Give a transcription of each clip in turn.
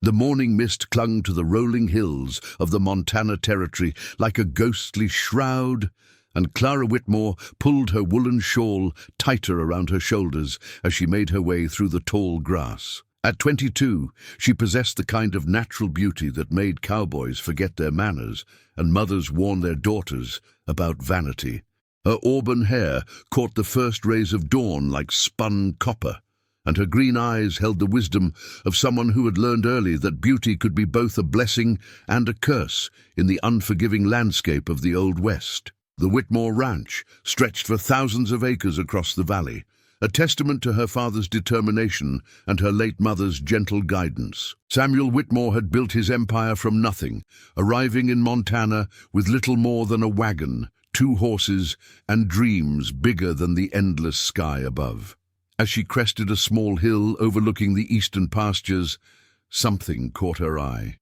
The morning mist clung to the rolling hills of the Montana Territory like a ghostly shroud, and Clara Whitmore pulled her woolen shawl tighter around her shoulders as she made her way through the tall grass. At 22, she possessed the kind of natural beauty that made cowboys forget their manners and mothers warn their daughters about vanity. Her auburn hair caught the first rays of dawn like spun copper, and her green eyes held the wisdom of someone who had learned early that beauty could be both a blessing and a curse in the unforgiving landscape of the Old West. The Whitmore Ranch stretched for thousands of acres across the valley, a testament to her father's determination and her late mother's gentle guidance. Samuel Whitmore had built his empire from nothing, arriving in Montana with little more than a wagon, 2 horses, and dreams bigger than the endless sky above. As she crested a small hill overlooking the eastern pastures, something caught her eye.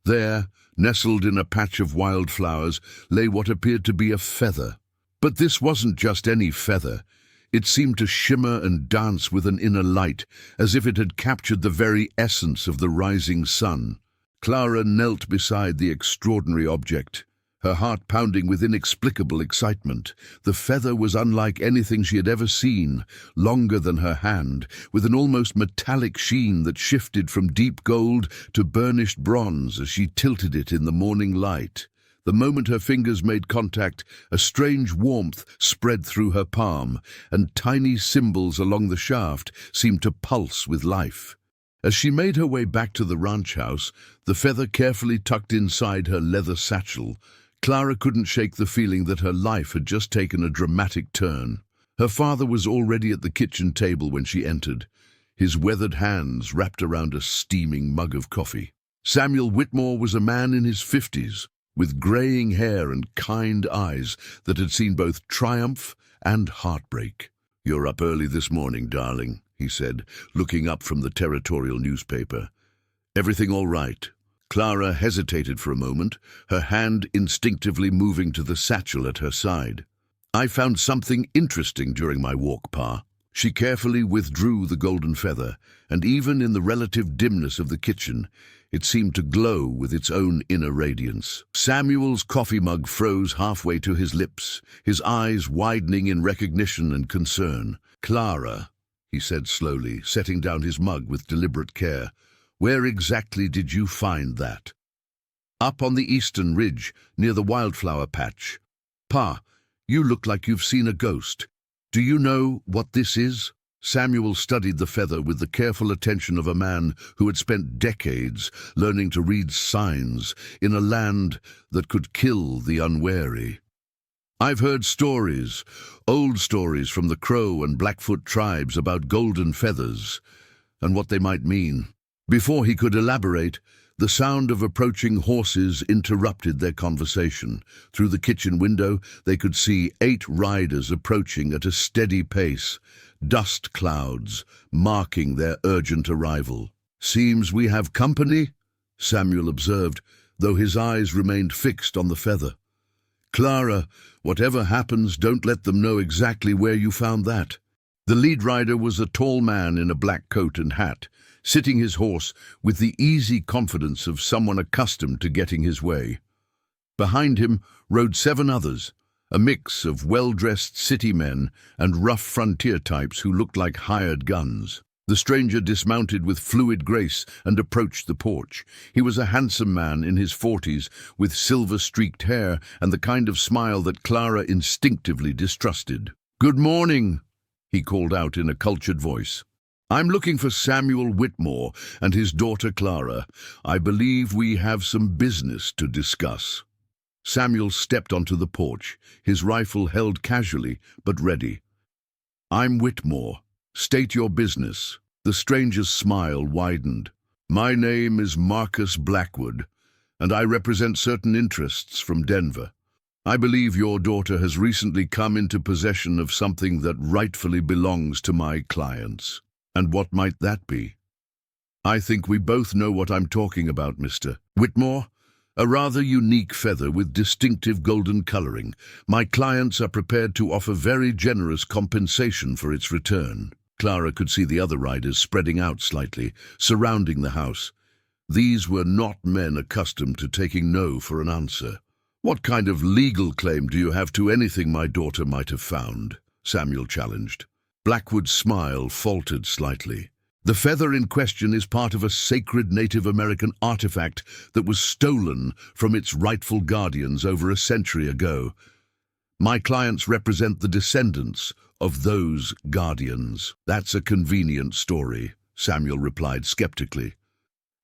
There, nestled in a patch of wildflowers, lay what appeared to be a feather. But this wasn't just any feather. It seemed to shimmer and dance with an inner light, as if it had captured the very essence of the rising sun. Clara knelt beside the extraordinary object, her heart pounding with inexplicable excitement. The feather was unlike anything she had ever seen, longer than her hand, with an almost metallic sheen that shifted from deep gold to burnished bronze as she tilted it in the morning light. The moment her fingers made contact, a strange warmth spread through her palm, and tiny symbols along the shaft seemed to pulse with life. As she made her way back to the ranch house, the feather carefully tucked inside her leather satchel, Clara couldn't shake the feeling that her life had just taken a dramatic turn. Her father was already at the kitchen table when she entered, his weathered hands wrapped around a steaming mug of coffee. Samuel Whitmore was a man in his 50s, with graying hair and kind eyes that had seen both triumph and heartbreak. "You're up early this morning, darling," he said, looking up from the territorial newspaper. "Everything all right?" Clara hesitated for a moment, her hand instinctively moving to the satchel at her side. "I found something interesting during my walk, Pa." She carefully withdrew the golden feather, and even in the relative dimness of the kitchen, it seemed to glow with its own inner radiance. Samuel's coffee mug froze halfway to his lips, his eyes widening in recognition and concern. "Clara," he said slowly, setting down his mug with deliberate care, "where exactly did you find that?" "Up on the eastern ridge, near the wildflower patch." "Pa, you look like you've seen a ghost. Do you know what this is?" Samuel studied the feather with the careful attention of a man who had spent decades learning to read signs in a land that could kill the unwary. "I've heard stories, old stories from the Crow and Blackfoot tribes about golden feathers and what they might mean." Before he could elaborate, the sound of approaching horses interrupted their conversation. Through the kitchen window, they could see 8 riders approaching at a steady pace, dust clouds marking their urgent arrival. "Seems we have company," Samuel observed, though his eyes remained fixed on the feather. "Clara, whatever happens, don't let them know exactly where you found that." The lead rider was a tall man in a black coat and hat, sitting his horse with the easy confidence of someone accustomed to getting his way. Behind him rode 7 others, a mix of well-dressed city men and rough frontier types who looked like hired guns. The stranger dismounted with fluid grace and approached the porch. He was a handsome man in his 40s, with silver-streaked hair and the kind of smile that Clara instinctively distrusted. "Good morning," he called out in a cultured voice. "I'm looking for Samuel Whitmore and his daughter Clara. I believe we have some business to discuss." Samuel stepped onto the porch, his rifle held casually but ready. "I'm Whitmore. State your business." The stranger's smile widened. "My name is Marcus Blackwood, and I represent certain interests from Denver. I believe your daughter has recently come into possession of something that rightfully belongs to my clients. And what might that be?" "I think we both know what I'm talking about, Mr. Whitmore. A rather unique feather with distinctive golden coloring. My clients are prepared to offer very generous compensation for its return." Clara could see the other riders spreading out slightly, surrounding the house. These were not men accustomed to taking no for an answer. "What kind of legal claim do you have to anything my daughter might have found?" Samuel challenged. Blackwood's smile faltered slightly. "The feather in question is part of a sacred Native American artifact that was stolen from its rightful guardians over a century ago. My clients represent the descendants of those guardians." "That's a convenient story," Samuel replied skeptically.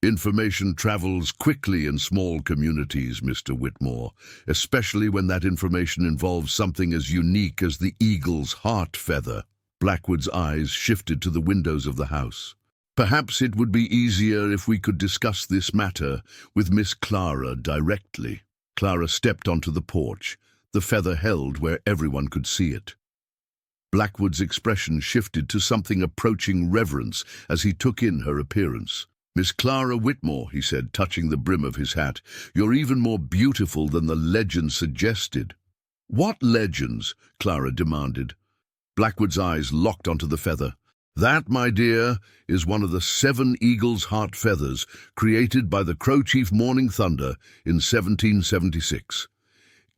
"Information travels quickly in small communities, Mr. Whitmore, especially when that information involves something as unique as the eagle's heart feather." Blackwood's eyes shifted to the windows of the house. "Perhaps it would be easier if we could discuss this matter with Miss Clara directly." Clara stepped onto the porch, the feather held where everyone could see it. Blackwood's expression shifted to something approaching reverence as he took in her appearance. "Miss Clara Whitmore," he said, touching the brim of his hat, "you're even more beautiful than the legend suggested." "What legends?" Clara demanded. Blackwood's eyes locked onto the feather. "That, my dear, is one of the 7 eagle's heart feathers created by the Crow Chief Morning Thunder in 1776.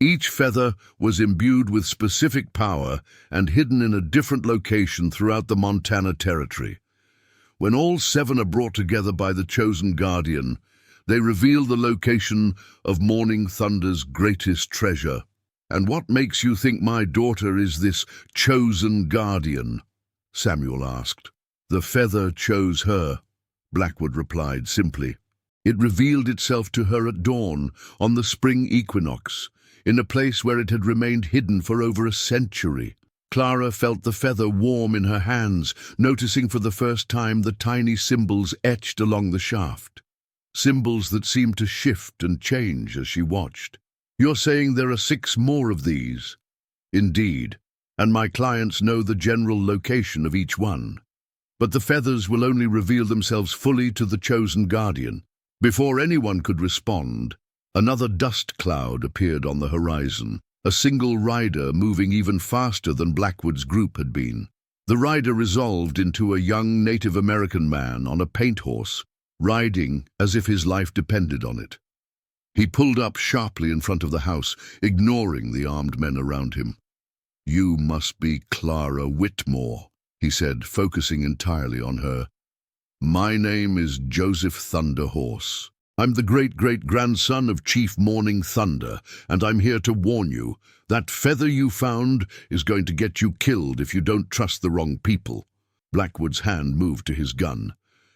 Each feather was imbued with specific power and hidden in a different location throughout the Montana Territory. When all 7 are brought together by the chosen guardian, they reveal the location of Morning Thunder's greatest treasure." "And what makes you think my daughter is this chosen guardian?" Samuel asked. "The feather chose her," Blackwood replied simply. "It revealed itself to her at dawn, on the spring equinox, in a place where it had remained hidden for over a century." Clara felt the feather warm in her hands, noticing for the first time the tiny symbols etched along the shaft. Symbols that seemed to shift and change as she watched. "You're saying there are 6 more of these?" "Indeed, and my clients know the general location of each one. But the feathers will only reveal themselves fully to the chosen guardian." Before anyone could respond, another dust cloud appeared on the horizon. A single rider moving even faster than Blackwood's group had been. The rider resolved into a young Native American man on a paint horse, riding as if his life depended on it. He pulled up sharply in front of the house, ignoring the armed men around him. "You must be Clara Whitmore," he said, focusing entirely on her. "My name is Joseph Thunderhorse. I'm the great-great-grandson of Chief Morning Thunder, and I'm here to warn you. That feather you found is going to get you killed if you don't trust the wrong people." Blackwood's hand moved to his gun.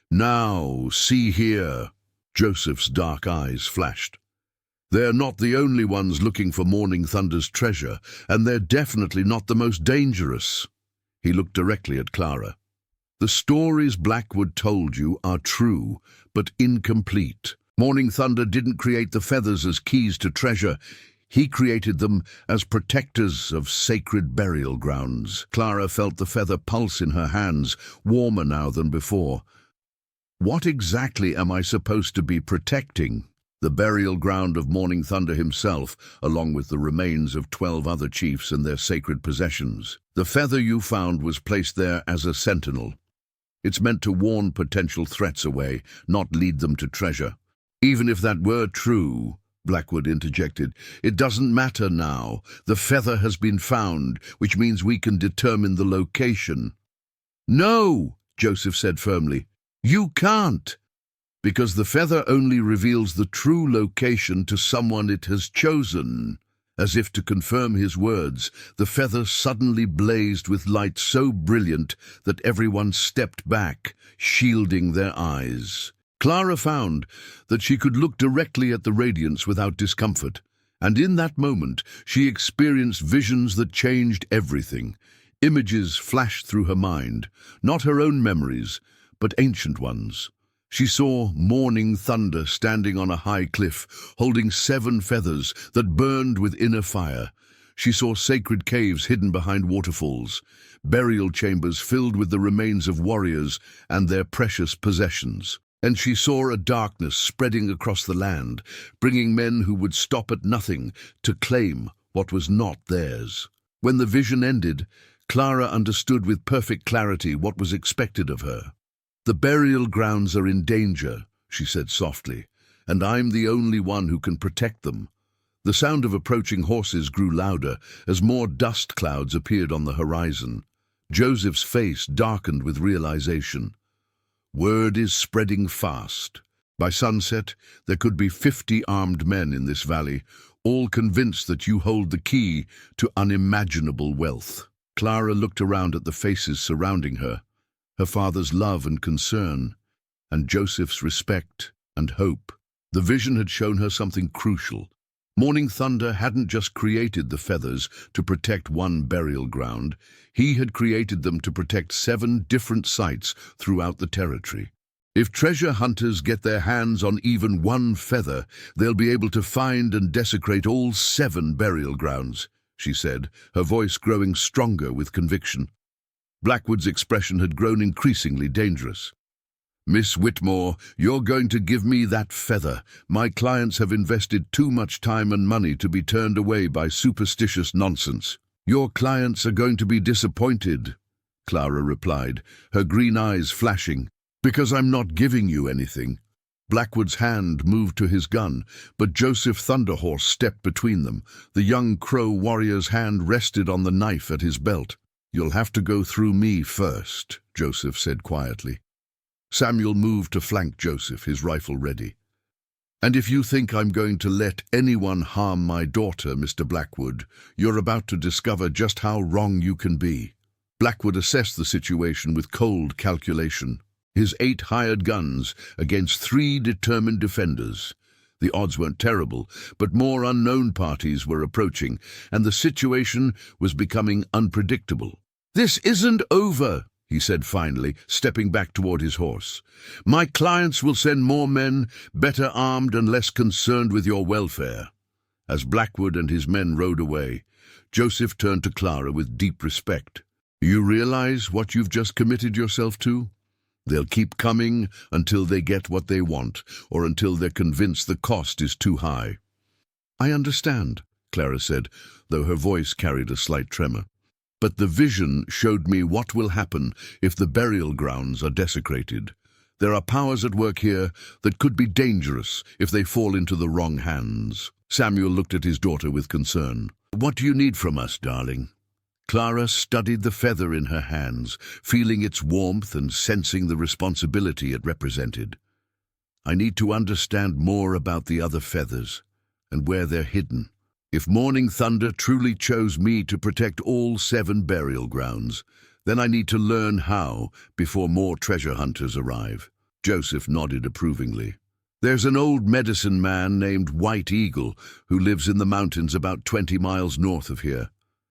"Now, see here." Joseph's dark eyes flashed. "They're not the only ones looking for Morning Thunder's treasure, and they're definitely not the most dangerous." He looked directly at Clara. "The stories Blackwood told you are true, but incomplete. Morning Thunder didn't create the feathers as keys to treasure. He created them as protectors of sacred burial grounds." Clara felt the feather pulse in her hands, warmer now than before. "What exactly am I supposed to be protecting?" "The burial ground of Morning Thunder himself, along with the remains of 12 other chiefs and their sacred possessions. The feather you found was placed there as a sentinel. It's meant to warn potential threats away, not lead them to treasure." "Even if that were true," Blackwood interjected, "it doesn't matter now. The feather has been found, which means we can determine the location." "No," Joseph said firmly. "You can't. Because the feather only reveals the true location to someone it has chosen." As if to confirm his words, the feather suddenly blazed with light so brilliant that everyone stepped back, shielding their eyes. Clara found that she could look directly at the radiance without discomfort, and in that moment she experienced visions that changed everything. Images flashed through her mind, not her own memories, but ancient ones. She saw Morning Thunder standing on a high cliff, holding 7 feathers that burned with inner fire. She saw sacred caves hidden behind waterfalls, burial chambers filled with the remains of warriors and their precious possessions. And she saw a darkness spreading across the land, bringing men who would stop at nothing to claim what was not theirs. When the vision ended, Clara understood with perfect clarity what was expected of her. "The burial grounds are in danger," she said softly, "and I'm the only one who can protect them." The sound of approaching horses grew louder as more dust clouds appeared on the horizon. Joseph's face darkened with realization. Word is spreading fast. By sunset, there could be 50 armed men in this valley, all convinced that you hold the key to unimaginable wealth. Clara looked around at the faces surrounding her, her father's love and concern, and Joseph's respect and hope. The vision had shown her something crucial. Morning Thunder hadn't just created the feathers to protect one burial ground. He had created them to protect 7 different sites throughout the territory. If treasure hunters get their hands on even one feather, they'll be able to find and desecrate all 7 burial grounds, she said, her voice growing stronger with conviction. Blackwood's expression had grown increasingly dangerous. "Miss Whitmore, you're going to give me that feather. My clients have invested too much time and money to be turned away by superstitious nonsense." "Your clients are going to be disappointed," Clara replied, her green eyes flashing, "because I'm not giving you anything." Blackwood's hand moved to his gun, but Joseph Thunderhorse stepped between them. The young Crow warrior's hand rested on the knife at his belt. "You'll have to go through me first," Joseph said quietly. Samuel moved to flank Joseph, his rifle ready. "And if you think I'm going to let anyone harm my daughter, Mr. Blackwood, you're about to discover just how wrong you can be." Blackwood assessed the situation with cold calculation. His 8 hired guns against 3 determined defenders. The odds weren't terrible, but more unknown parties were approaching, and the situation was becoming unpredictable. "This isn't over," he said finally, stepping back toward his horse. "My clients will send more men, better armed and less concerned with your welfare." As Blackwood and his men rode away, Joseph turned to Clara with deep respect. "You realize what you've just committed yourself to? They'll keep coming until they get what they want, or until they're convinced the cost is too high." "I understand," Clara said, though her voice carried a slight tremor. "But the vision showed me what will happen if the burial grounds are desecrated. There are powers at work here that could be dangerous if they fall into the wrong hands." Samuel looked at his daughter with concern. "What do you need from us, darling?" Clara studied the feather in her hands, feeling its warmth and sensing the responsibility it represented. "I need to understand more about the other feathers and where they're hidden. If Morning Thunder truly chose me to protect all 7 burial grounds, then I need to learn how before more treasure hunters arrive." Joseph nodded approvingly. "There's an old medicine man named White Eagle who lives in the mountains about 20 miles north of here.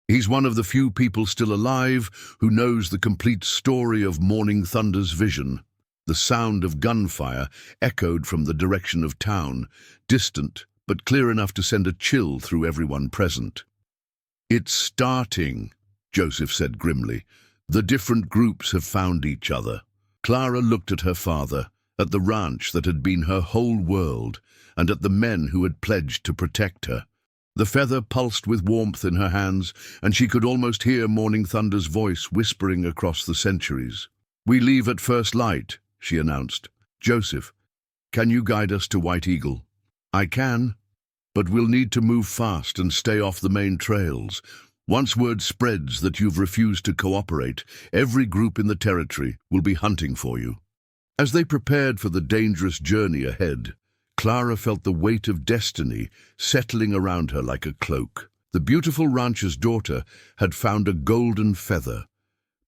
He's one of the few people still alive who knows the complete story of Morning Thunder's vision." The sound of gunfire echoed from the direction of town, distant but clear enough to send a chill through everyone present. "It's starting," Joseph said grimly. "The different groups have found each other." Clara looked at her father, at the ranch that had been her whole world, and at the men who had pledged to protect her. The feather pulsed with warmth in her hands, and she could almost hear Morning Thunder's voice whispering across the centuries. "We leave at first light," she announced. "Joseph, can you guide us to White Eagle?" "I can, but we'll need to move fast and stay off the main trails. Once word spreads that you've refused to cooperate, every group in the territory will be hunting for you." As they prepared for the dangerous journey ahead, Clara felt the weight of destiny settling around her like a cloak. The beautiful rancher's daughter had found a golden feather,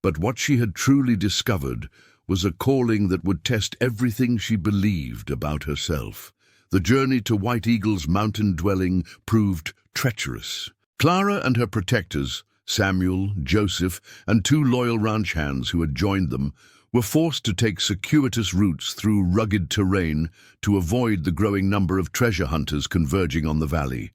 but what she had truly discovered was a calling that would test everything she believed about herself. The journey to White Eagle's mountain dwelling proved treacherous. Clara and her protectors, Samuel, Joseph, and 2 loyal ranch hands who had joined them, were forced to take circuitous routes through rugged terrain to avoid the growing number of treasure hunters converging on the valley.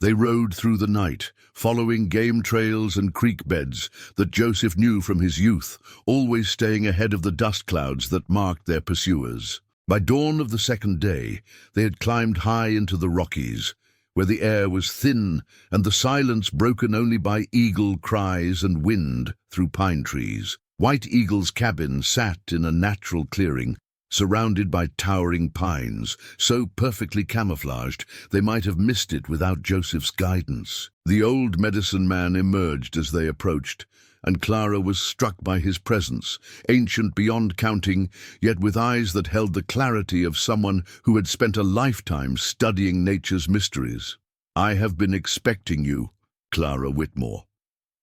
They rode through the night, following game trails and creek beds that Joseph knew from his youth, always staying ahead of the dust clouds that marked their pursuers. By dawn of the second day, they had climbed high into the Rockies, where the air was thin and the silence broken only by eagle cries and wind through pine trees. White Eagle's cabin sat in a natural clearing, surrounded by towering pines, so perfectly camouflaged they might have missed it without Joseph's guidance. The old medicine man emerged as they approached, and Clara was struck by his presence, ancient beyond counting, yet with eyes that held the clarity of someone who had spent a lifetime studying nature's mysteries. "I have been expecting you, Clara Whitmore,"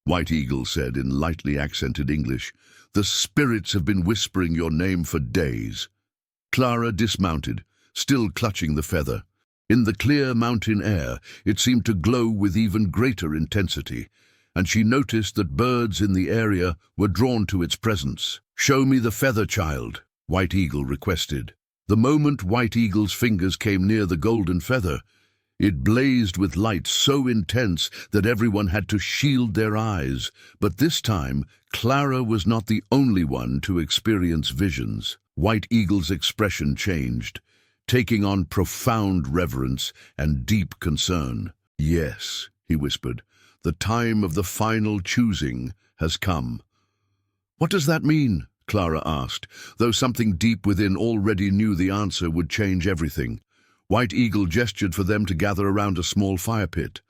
White Eagle said in lightly accented English. "The spirits have been whispering your name for days." Clara dismounted, still clutching the feather. In the clear mountain air, it seemed to glow with even greater intensity, and she noticed that birds in the area were drawn to its presence. "Show me the feather, child," White Eagle requested. The moment White Eagle's fingers came near the golden feather, it blazed with light so intense that everyone had to shield their eyes. But this time, Clara was not the only one to experience visions. White Eagle's expression changed, taking on profound reverence and deep concern. "Yes," he whispered, "the time of the final choosing has come." "What does that mean?" Clara asked, though something deep within already knew the answer would change everything. White Eagle gestured for them to gather around a small fire pit.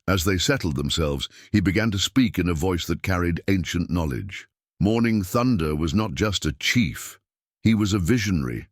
As they settled themselves, he began to speak in a voice that carried ancient knowledge. Morning Thunder was not just a chief. He was a visionary,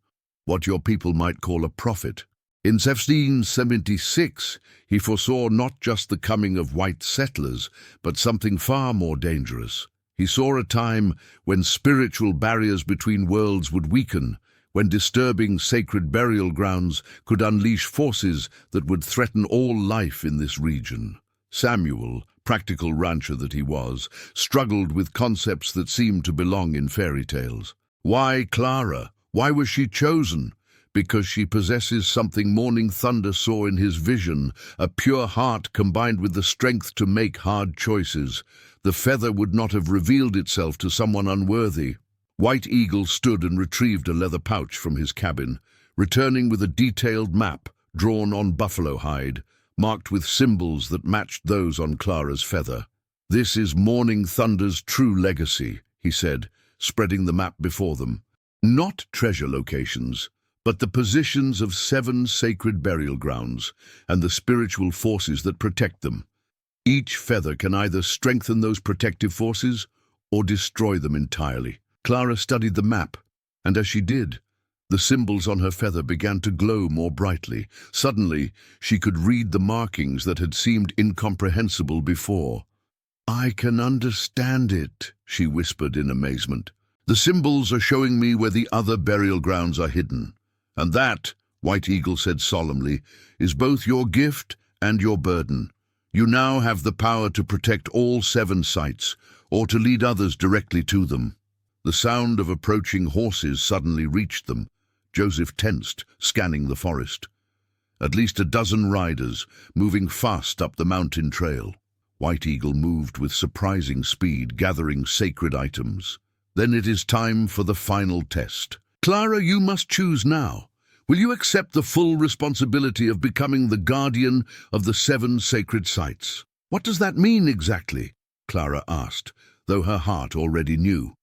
what your people might call a prophet. In 1776, he foresaw not just the coming of white settlers, but something far more dangerous. He saw a time when spiritual barriers between worlds would weaken, when disturbing sacred burial grounds could unleash forces that would threaten all life in this region. Samuel, practical rancher that he was, struggled with concepts that seemed to belong in fairy tales. Why Clara? Why was she chosen? Because she possesses something Morning Thunder saw in his vision, a pure heart combined with the strength to make hard choices. The feather would not have revealed itself to someone unworthy. White Eagle stood and retrieved a leather pouch from his cabin, returning with a detailed map drawn on buffalo hide, marked with symbols that matched those on Clara's feather. "This is Morning Thunder's true legacy," he said, spreading the map before them. "Not treasure locations, but the positions of 7 sacred burial grounds and the spiritual forces that protect them. Each feather can either strengthen those protective forces or destroy them entirely." Clara studied the map, and as she did, the symbols on her feather began to glow more brightly. Suddenly, she could read the markings that had seemed incomprehensible before. "I can understand it," she whispered in amazement. "The symbols are showing me where the other burial grounds are hidden. And that," White Eagle said solemnly, "is both your gift and your burden. You now have the power to protect all 7 sites, or to lead others directly to them." The sound of approaching horses suddenly reached them. Joseph tensed, scanning the forest. At least a dozen riders, moving fast up the mountain trail. White Eagle moved with surprising speed, gathering sacred items. "Then it is time for the final test. Clara, you must choose now. Will you accept the full responsibility of becoming the guardian of the 7 sacred sites?" "What does that mean exactly?" Clara asked, though her heart already knew.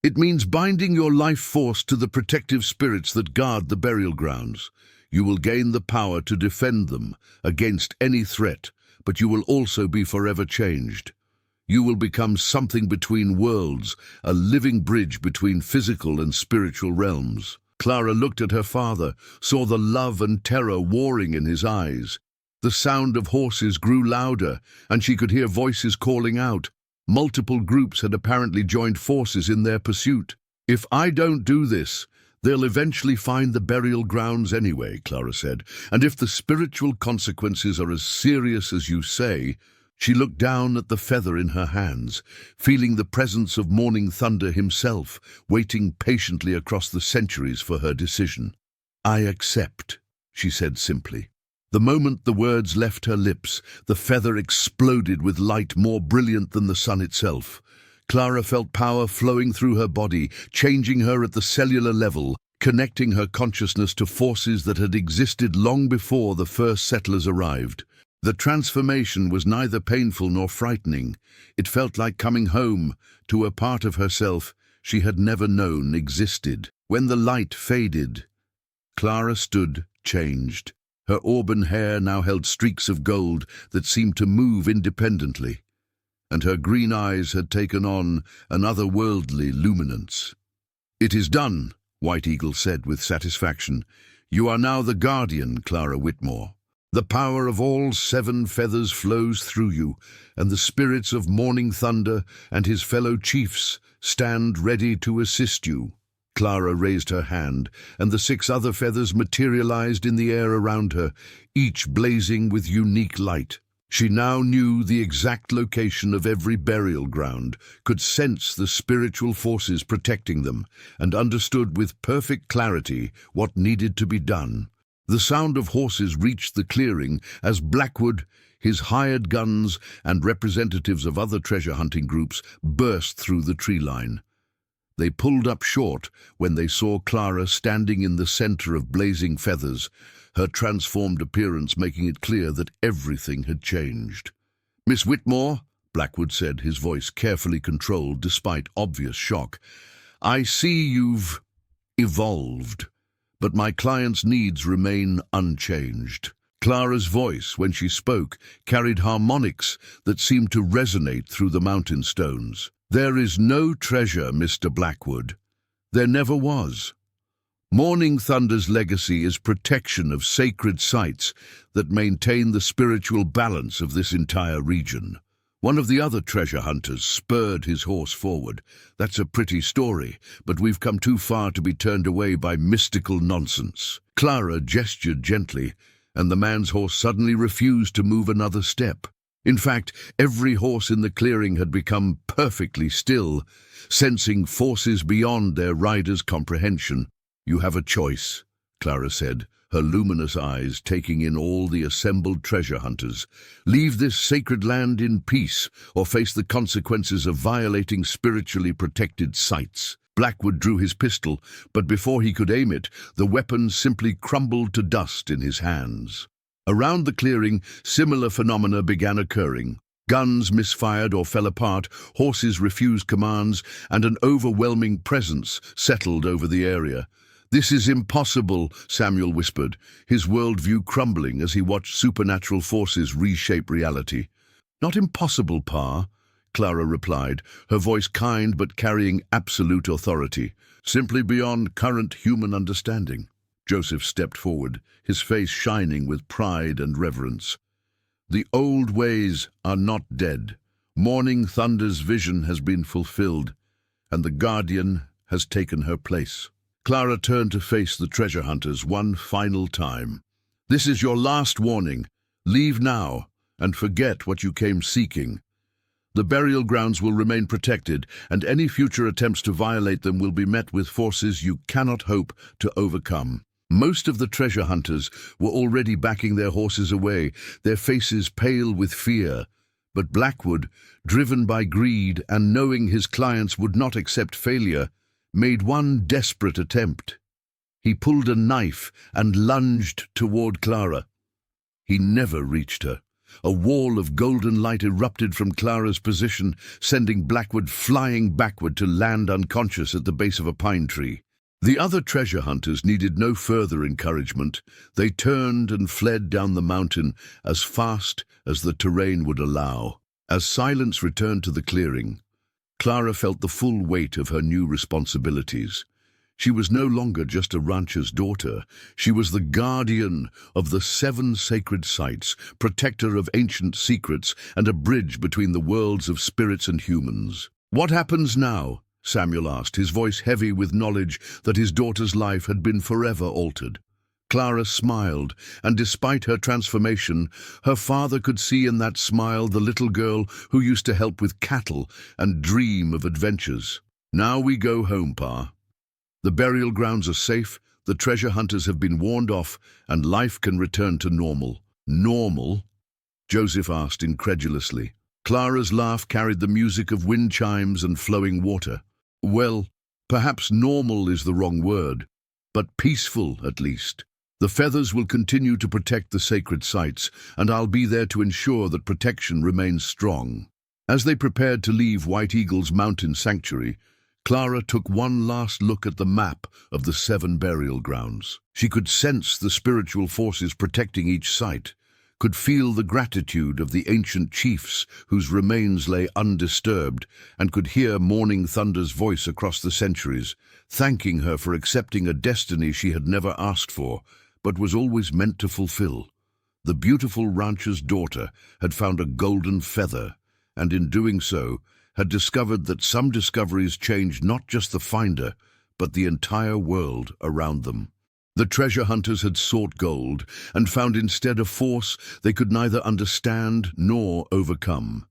"It means binding your life force to the protective spirits that guard the burial grounds. You will gain the power to defend them against any threat, but you will also be forever changed. You will become something between worlds, a living bridge between physical and spiritual realms." Clara looked at her father, saw the love and terror warring in his eyes. The sound of horses grew louder, and she could hear voices calling out. Multiple groups had apparently joined forces in their pursuit. "If I don't do this, they'll eventually find the burial grounds anyway," Clara said. "And if the spiritual consequences are as serious as you say—" She looked down at the feather in her hands, feeling the presence of Morning Thunder himself, waiting patiently across the centuries for her decision. "I accept," she said simply. The moment the words left her lips, the feather exploded with light more brilliant than the sun itself. Clara felt power flowing through her body, changing her at the cellular level, connecting her consciousness to forces that had existed long before the first settlers arrived. The transformation was neither painful nor frightening. It felt like coming home to a part of herself she had never known existed. When the light faded, Clara stood changed. Her auburn hair now held streaks of gold that seemed to move independently, and her green eyes had taken on an otherworldly luminance. "It is done," White Eagle said with satisfaction. "You are now the guardian, Clara Whitmore. The power of all 7 feathers flows through you, and the spirits of Morning Thunder and his fellow chiefs stand ready to assist you." Clara raised her hand, and the 6 other feathers materialized in the air around her, each blazing with unique light. She now knew the exact location of every burial ground, could sense the spiritual forces protecting them, and understood with perfect clarity what needed to be done. The sound of horses reached the clearing as Blackwood, his hired guns, and representatives of other treasure-hunting groups burst through the tree line. They pulled up short when they saw Clara standing in the center of blazing feathers, her transformed appearance making it clear that everything had changed. "Miss Whitmore," Blackwood said, his voice carefully controlled despite obvious shock, "I see you've evolved, but my client's needs remain unchanged." Clara's voice, when she spoke, carried harmonics that seemed to resonate through the mountain stones. "There is no treasure, Mr. Blackwood. There never was. Morning Thunder's legacy is protection of sacred sites that maintain the spiritual balance of this entire region." One of the other treasure hunters spurred his horse forward. "That's a pretty story, but we've come too far to be turned away by mystical nonsense." Clara gestured gently, and the man's horse suddenly refused to move another step. In fact, every horse in the clearing had become perfectly still, sensing forces beyond their rider's comprehension. "You have a choice," Clara said, her luminous eyes taking in all the assembled treasure hunters. "Leave this sacred land in peace, or face the consequences of violating spiritually protected sites." Blackwood drew his pistol, but before he could aim it, the weapon simply crumbled to dust in his hands. Around the clearing, similar phenomena began occurring. Guns misfired or fell apart, horses refused commands, and an overwhelming presence settled over the area. "This is impossible," Samuel whispered, his worldview crumbling as he watched supernatural forces reshape reality. "Not impossible, Pa," Clara replied, her voice kind but carrying absolute authority. "Simply beyond current human understanding." Joseph stepped forward, his face shining with pride and reverence. "The old ways are not dead. Morning Thunder's vision has been fulfilled, and the Guardian has taken her place." Clara turned to face the treasure hunters one final time. "This is your last warning. Leave now, and forget what you came seeking. The burial grounds will remain protected, and any future attempts to violate them will be met with forces you cannot hope to overcome." Most of the treasure hunters were already backing their horses away, their faces pale with fear. But Blackwood, driven by greed and knowing his clients would not accept failure, made one desperate attempt. He pulled a knife and lunged toward Clara. He never reached her. A wall of golden light erupted from Clara's position, sending Blackwood flying backward to land unconscious at the base of a pine tree. The other treasure hunters needed no further encouragement. They turned and fled down the mountain as fast as the terrain would allow. As silence returned to the clearing, Clara felt the full weight of her new responsibilities. She was no longer just a rancher's daughter. She was the guardian of the 7 sacred sites, protector of ancient secrets, and a bridge between the worlds of spirits and humans. "What happens now?" Samuel asked, his voice heavy with knowledge that his daughter's life had been forever altered. Clara smiled, and despite her transformation, her father could see in that smile the little girl who used to help with cattle and dream of adventures. "Now we go home, Pa. The burial grounds are safe, the treasure hunters have been warned off, and life can return to normal." "Normal?" Joseph asked incredulously. Clara's laugh carried the music of wind chimes and flowing water. "Well, perhaps normal is the wrong word, but peaceful at least. The feathers will continue to protect the sacred sites, and I'll be there to ensure that protection remains strong." As they prepared to leave White Eagle's mountain sanctuary, Clara took one last look at the map of the 7 burial grounds. She could sense the spiritual forces protecting each site, could feel the gratitude of the ancient chiefs whose remains lay undisturbed, and could hear Morning Thunder's voice across the centuries, thanking her for accepting a destiny she had never asked for, but was always meant to fulfill. The beautiful rancher's daughter had found a golden feather, and in doing so, had discovered that some discoveries changed not just the finder, but the entire world around them. The treasure hunters had sought gold, and found instead a force they could neither understand nor overcome.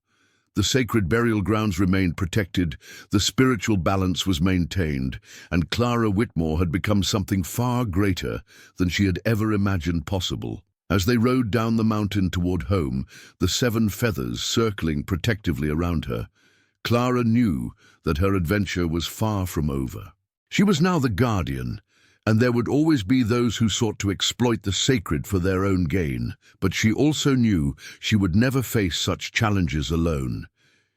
The sacred burial grounds remained protected, the spiritual balance was maintained, and Clara Whitmore had become something far greater than she had ever imagined possible. As they rode down the mountain toward home, the 7 feathers circling protectively around her, Clara knew that her adventure was far from over. She was now the guardian, and there would always be those who sought to exploit the sacred for their own gain, but she also knew she would never face such challenges alone.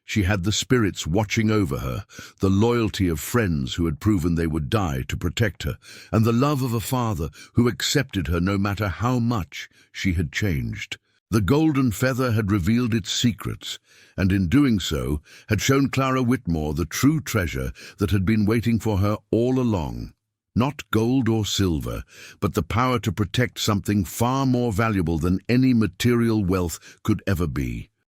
She had the spirits watching over her, the loyalty of friends who had proven they would die to protect her, and the love of a father who accepted her no matter how much she had changed. The golden feather had revealed its secrets, and in doing so had shown Clara Whitmore the true treasure that had been waiting for her all along. Not gold or silver, but the power to protect something far more valuable than any material wealth could ever be.